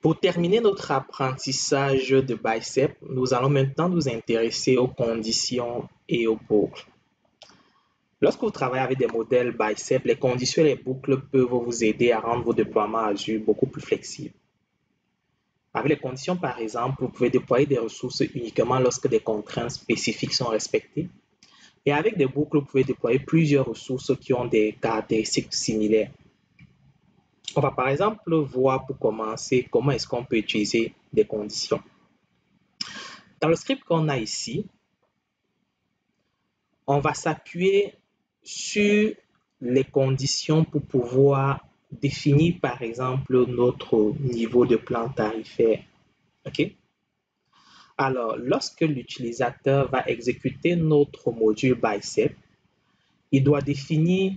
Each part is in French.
Pour terminer notre apprentissage de bicep, nous allons maintenant nous intéresser aux conditions et aux boucles. Lorsque vous travaillez avec des modèles bicep, les conditions et les boucles peuvent vous aider à rendre vos déploiements Azure beaucoup plus flexibles. Avec les conditions, par exemple, vous pouvez déployer des ressources uniquement lorsque des contraintes spécifiques sont respectées. Et avec des boucles, vous pouvez déployer plusieurs ressources qui ont des caractéristiques similaires. On va par exemple voir pour commencer comment est-ce qu'on peut utiliser des conditions. Dans le script qu'on a ici, on va s'appuyer sur les conditions pour pouvoir définir par exemple notre niveau de plan tarifaire. OK? Alors, lorsque l'utilisateur va exécuter notre module bicep, il doit définir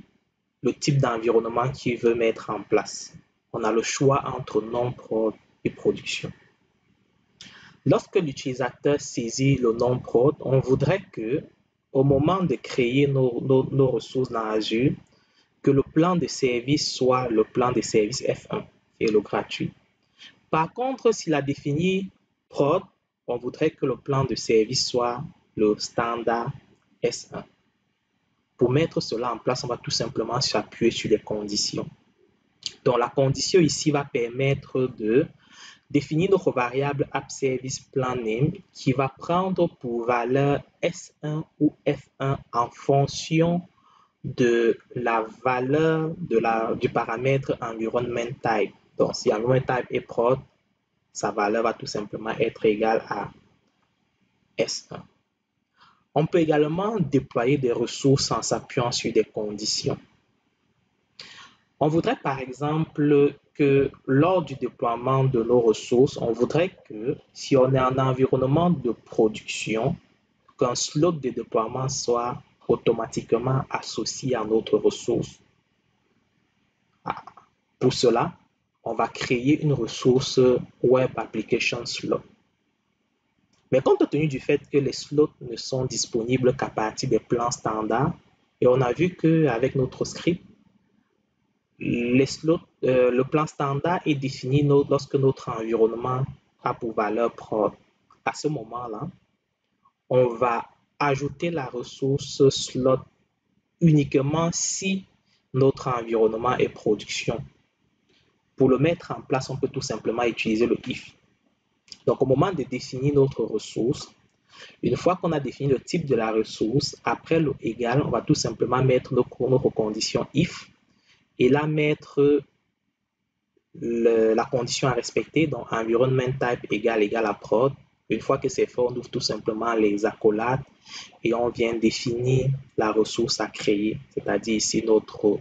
le type d'environnement qu'il veut mettre en place. On a le choix entre non-prod et production. Lorsque l'utilisateur saisit le non-prod, on voudrait que, au moment de créer nos ressources dans Azure, que le plan de service soit le plan de service F1, qui est le gratuit. Par contre, s'il a défini prod, on voudrait que le plan de service soit le standard S1. Pour mettre cela en place, on va tout simplement s'appuyer sur les conditions. Donc, la condition ici va permettre de définir notre variable AppServicePlanName qui va prendre pour valeur S1 ou F1 en fonction de la valeur du paramètre environment_type. Donc, si environment_type est prod, sa valeur va tout simplement être égale à S1. On peut également déployer des ressources en s'appuyant sur des conditions. On voudrait par exemple que lors du déploiement de nos ressources, on voudrait que si on est en environnement de production, qu'un slot de déploiement soit automatiquement associé à notre ressource. Pour cela, on va créer une ressource Web Application Slot. Mais compte tenu du fait que les slots ne sont disponibles qu'à partir des plans standards, et on a vu qu'avec notre script, le plan standard est défini lorsque notre environnement a pour valeur prod. À ce moment-là, on va ajouter la ressource slot uniquement si notre environnement est production. Pour le mettre en place, on peut tout simplement utiliser le if. Donc, au moment de définir notre ressource, une fois qu'on a défini le type de la ressource, après le égal, on va tout simplement mettre notre condition if et là mettre la condition à respecter, donc environment type égal à prod. Une fois que c'est fait, on ouvre tout simplement les accolades et on vient définir la ressource à créer, c'est-à-dire ici notre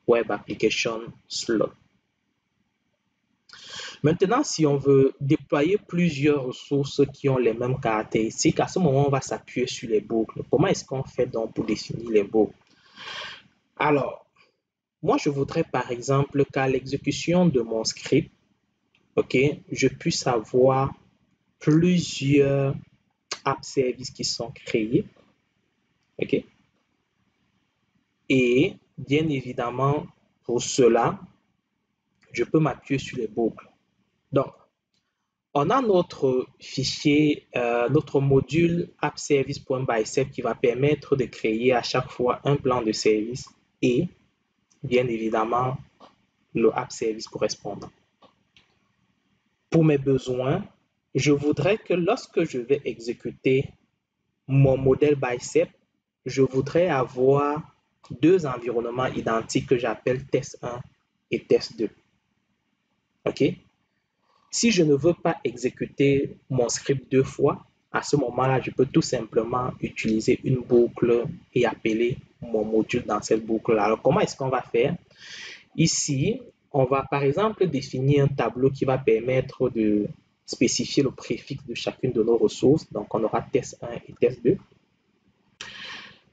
Web Application Slot. Maintenant, si on veut déployer plusieurs ressources qui ont les mêmes caractéristiques, à ce moment, on va s'appuyer sur les boucles. Comment est-ce qu'on fait donc pour définir les boucles? Alors, moi, je voudrais par exemple qu'à l'exécution de mon script, je puisse avoir plusieurs app services qui sont créés. Et bien évidemment, pour cela, je peux m'appuyer sur les boucles. Donc, on a notre fichier, notre module appService.bicep qui va permettre de créer à chaque fois un plan de service et bien évidemment le app service correspondant. Pour mes besoins, je voudrais que lorsque je vais exécuter mon modèle bicep, je voudrais avoir deux environnements identiques que j'appelle test 1 et test 2. Si je ne veux pas exécuter mon script deux fois, à ce moment-là, je peux tout simplement utiliser une boucle et appeler mon module dans cette boucle. Alors, comment est-ce qu'on va faire? Ici, on va par exemple définir un tableau qui va permettre de spécifier le préfixe de chacune de nos ressources. Donc, on aura test 1 et test 2.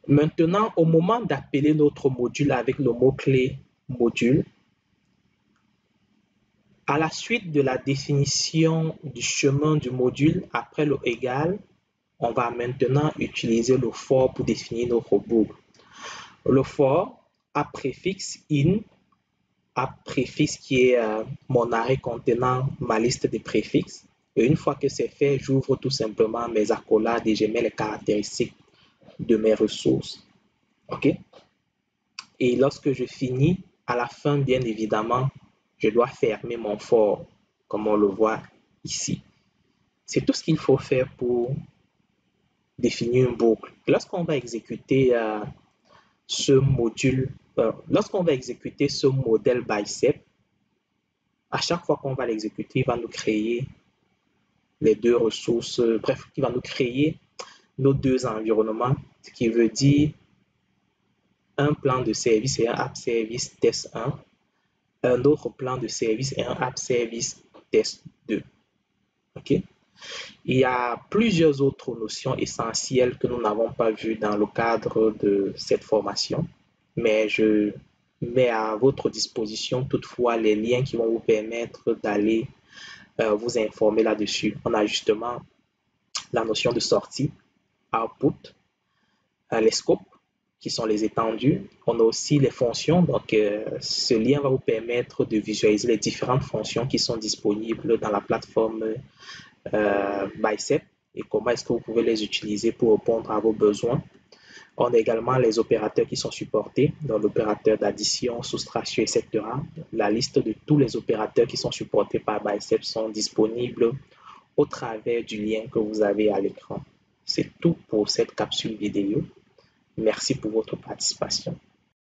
Maintenant, au moment d'appeler notre module avec le mot-clé module, à la suite de la définition du chemin du module après le égal, on va maintenant utiliser le for pour définir notre boucle. Le for a préfixe in préfixe qui est mon arrêt contenant ma liste de préfixes. Et une fois que c'est fait, j'ouvre tout simplement mes accolades et je mets les caractéristiques de mes ressources. OK? Et lorsque je finis, à la fin, bien évidemment, je dois fermer mon for, comme on le voit ici. C'est tout ce qu'il faut faire pour définir une boucle. Lorsqu'on va exécuter ce module, lorsqu'on va exécuter ce modèle bicep, à chaque fois qu'on va l'exécuter, il va nous créer les deux ressources, bref, il va nous créer nos deux environnements, ce qui veut dire un plan de service et un app service test 1, un autre plan de service et un app service test 2. OK? Il y a plusieurs autres notions essentielles que nous n'avons pas vues dans le cadre de cette formation, mais je mets à votre disposition toutefois les liens qui vont vous permettre d'aller vous informer là-dessus. On a justement la notion de sortie, output, les scopes, qui sont les étendues. On a aussi les fonctions. Donc, ce lien va vous permettre de visualiser les différentes fonctions qui sont disponibles dans la plateforme Bicep et comment est-ce que vous pouvez les utiliser pour répondre à vos besoins. On a également les opérateurs qui sont supportés, dans l'opérateur d'addition, soustraction, etc. La liste de tous les opérateurs qui sont supportés par Bicep sont disponibles au travers du lien que vous avez à l'écran. C'est tout pour cette capsule vidéo. Merci pour votre participation.